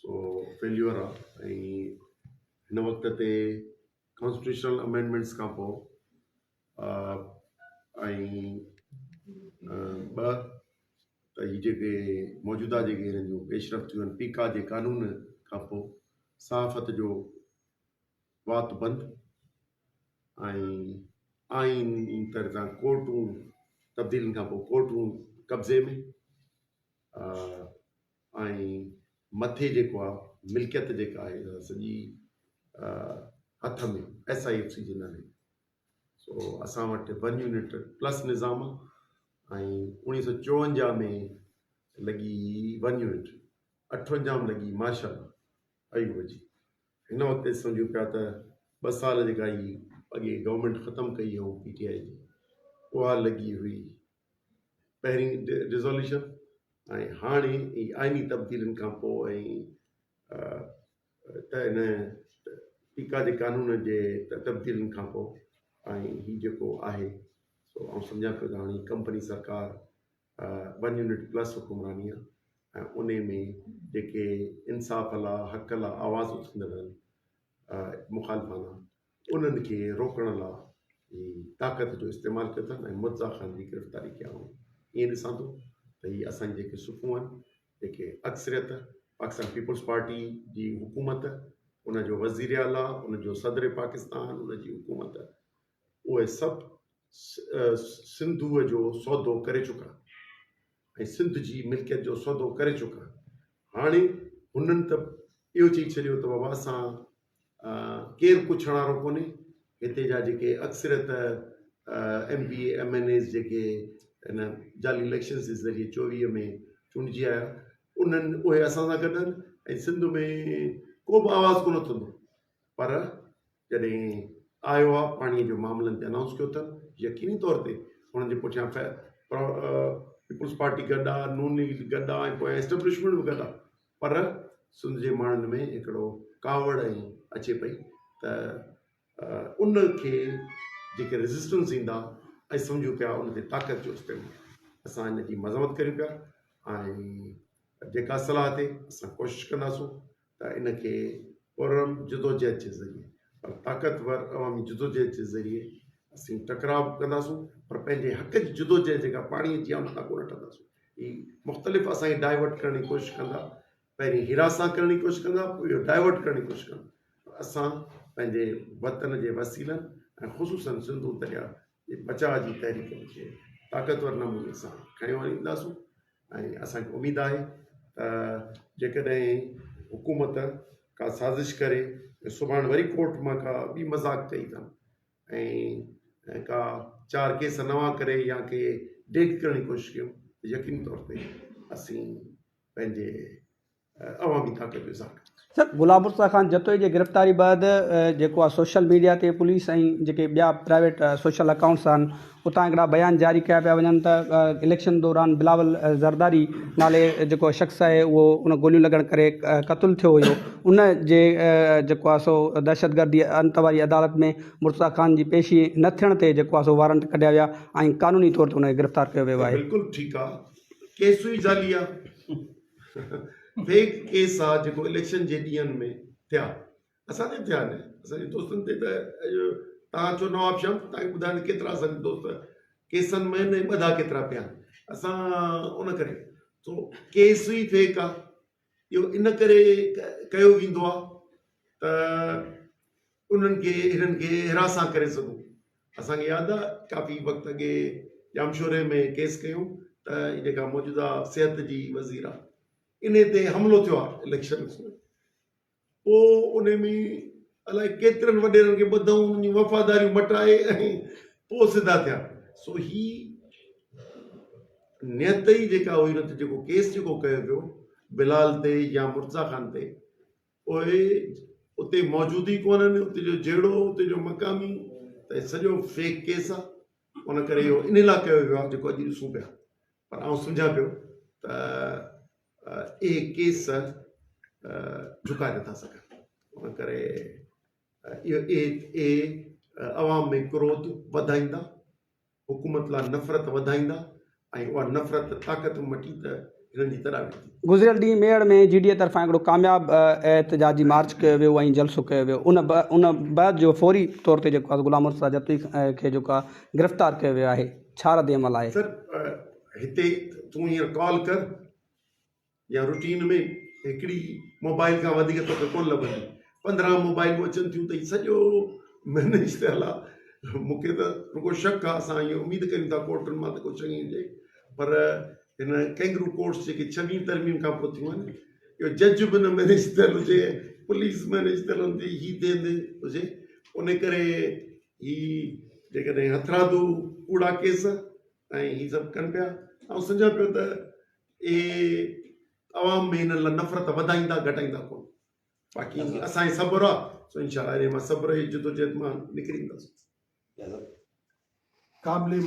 सो failure आहे। ऐं हिन वक़्त ते कॉन्स्टिट्यूशनल अमेंडमेंट्स खां पोइ ऐं ॿ त ही जेके मौजूदा जेके हिननि जूं पेशरफ़्तियूं आहिनि पीका जे कानून खां पोइ सहाफ़त जो वात बंदि ऐं आइन तरह सां कोर्टूं तब्दीलियुनि खां पोइ कोर्टूं कब्ज़े में ऐं मथे जेको आहे मिल्कियत जेका आहे सॼी हथ में SIFC जे नाले। सो असां वटि 1 यूनिट प्लस निज़ाम ऐं 1954 में लॻी 1 यूनिट, 58 में लॻी माशाल्लाह अयूब जी। हिन वक़्तु सम्झूं पिया त 2 साल जेका ई अॻे गवर्नमेंट ख़तमु कई हुई PTI जी, उहा लॻी हुई पहिरीं रिज़ोल्यूशन ऐं हाणे ई आइनी तब्दीलियुनि खां पोइ ऐं त हिन पीका जे कानून जे तब्दीलियुनि खां पोइ ऐं हीउ जेको आहे सो आउं सम्झां पियो त हाणे कंपनी सरकार 1 यूनिट प्लस हुकुमरानी आहे ऐं उन में जेके इंसाफ़ लाइ हक़ लाइ आवाज़ उथंदड़ आहिनि मुखालफ़ाना उन्हनि खे रोकण लाइ ताक़त जो इस्तेमालु कयो अथनि ऐं मुर्ज़ा ख़ान जी गिरफ़्तारी कया हुई। ईअं ॾिसां थो त हीअ असांजी जेके सुफ़ूं आहिनि जेके अक्सरियत पाकिस्तान पीपल्स पार्टी जी हुकूमत, उनजो वज़ीर आला, उनजो सदर पाकिस्तान, उनजी हुकूमत, उहे सभु सिंधूअ जो सौदो करे चुका ऐं सिंध जी मिल्कियत जो सौदो करे चुका। हाणे हुननि त इहो चई छॾियो त बाबा असां केरु पुछण वारो कोन्हे, हिते जा जेके अक्सरियत MP MNAs जेके हिन जाली इलेक्शन्स जे ज़रिए 24 में चूंडिजी आया उन्हनि उहे असां सां गॾु आहिनि ऐं सिंध में को बि आवाज़ु कोन थींदो। पर जॾहिं आयो आहे पाणीअ जो मामलनि ते अनाउंस कयो अथनि यकीनी तौर ते हुननि जे पुठियां पीपल्स पार्टी गॾु आहे, नून लीग गॾु आहे ऐं पोइ एस्टेब्लिशमेंट बि गॾु आहे। पर सिंध जे माण्हुनि में हिकिड़ो कावड़ ऐं अचे पई त उनखे जेके रेज़िस्टेंस ईंदा ऐं सम्झूं पिया उन ते ताक़त जो इस्तेमालु असां हिन जी मज़मत कयूं पिया ऐं जेका सलाह ते असां कोशिशि कंदासूं त इनखे पुरम जदोजहद जे ज़रिए पर ताक़तवर अवामी जदोजहद जे ज़रिए असीं टकराव कंदासूं पर पंहिंजे हक़ जी जदोजहद जेका पाणीअ जी आहे उन खां कोन हटंदासूं। ही मुख़्तलिफ़ असांखे डाइवर्ट करण जी कोशिशि कंदा, पहिरीं हिरासां करण जी कोशिशि कंदा, पोइ इहो डाइवर्ट करण जी कोशिशि कंदा। असां पंहिंजे वतन जे वसीलनि ऐं ख़ुशूसन सिंधु दरिया जे बचाव जी तहरीक खे ताक़तवर नमूने सां खयों ईंदासूं ऐं असांखे उमेदु आहे त जेकॾहिं हुकूमत का साज़िश करे सुभाणे वरी कोर्ट मां का ॿी मज़ाक़ कई अथनि ऐं का 4 केस नवां करे या के डेग करण जी कोशिशि कयूं त यकीनी तौर ते असीं पंहिंजे अवामी ताक़त जो इज़हार कंदासीं। सर, गुलाम मुर्तज़ा ख़ान जतोई जे गिरफ़्तारी बैदि जेको आहे सोशल मीडिया ते पुलिस ऐं जेके ॿिया प्राइवेट सोशल अकाउंट्स आहिनि उतां हिकिड़ा बयान जारी कया पिया वञनि त इलेक्शन दौरान बिलावल ज़रदारी नाले जेको शख़्स आहे उहो उन गोलियूं लॻण करे क़तलु थियो हुयो। उन जे जेको आहे सो दहशतगर्दी अंतवारी अदालत में मुर्तज़ा ख़ान जी पेशी न थियण ते जेको आहे सो वारंट कढिया विया ऐं क़ानूनी तौर ते उनखे गिरफ़्तार कयो वियो आहे। बिल्कुलु ठीकु आहे, केस ई जाली आहे, फेक केस आहे जेको इलेक्शन जे ॾींहंनि में थिया, असां ते थिया न, असांजे दोस्तनि ते त तव्हां चओ नवाब शाम तव्हांखे ॿुधाइनि केतिरा असांजे दोस्त केसनि में न ॿधा केतिरा पिया असां उन करे सो केस ई फेक आहे। इहो इन करे कयो वेंदो आहे त उन्हनि खे हिननि खे हिरासां करे सघूं। असांखे यादि आहे काफ़ी वक़्तु अॻे जामशोरे में केस कयूं त जेका मौजूदा सिहत जी वज़ीर आहे इन ते हमिलो थियो आहे इलेक्शन में, पोइ उन में अलाए केतिरनि वॾेरनि खे ॿधऊं उन जूं वफ़ादारियूं मटाए ऐं पोइ सिधा थिया। सो ही नियत ई जेका हुई न त जेको केस जेको कयो पियो बिलाल ते या मुर्तज़ा ख़ान ते उहे उते मौजूदु ई कोन्हनि, उते जो जहिड़ो उते जो मक़ामी त सॼो फेक केस आहे। उन करे इहो इन लाइ कयो वियो आहे जेको अॼु ॾिसूं पिया। पर आउं सम्झां पियो त इहे केस झुकाए नथा सघनि, उन करे इहे अवाम में क्रोध वधाईंदा, हुकूमत लाइ नफ़रत वधाईंदा ऐं उहा नफ़रत ताक़त मटी त हिननि जी तरावी थी। गुज़िरियल ॾींहुं मेड़ में GDA तरफ़ां हिकिड़ो कामयाबु एहतजाजी मार्च कयो वियो ऐं जलसो कयो वियो, उन बैदि जो फौरी तौर ते जेको आहे गुलाम मुर्तज़ा जतई खे जेको आहे गिरफ़्तार कयो वियो आहे, छा रद्द अमल आहे? सर हिते तूं हींअर कॉल कर या रुटीन में हिकिड़ी मोबाइल खां वधीक तोखे कोन लभंदी, 15 मोबाइलूं अचनि थियूं त ही सॼो मैनेज थियल आहे। मूंखे त रुगो शक आहे, असां इहो उमेदु कयूं था कोर्टनि मां त को चङी हुजे, पर हिन कैंगरू कोर्ट्स जेके 6वीं तरमीम खां पोइ थियूं आहिनि, इहो जज बि न मैनेज थियल हुजे, पुलिस मैनेज थियल हुजे, ही थियंदे हुजे, उन करे ही जेकॾहिं हथरादू कूड़ा केस ऐं ही सभु कनि पिया, ऐं सम्झा पियो त इहे अवाम में हिन लाइ नफ़रत वधाईंदा घटाईंदा कोन। बाक़ी असांजे सब्र आहे, सो इंशाअल्लाह मां सब्र जी जिदोजहद मां निकिरींदासीं। काबिल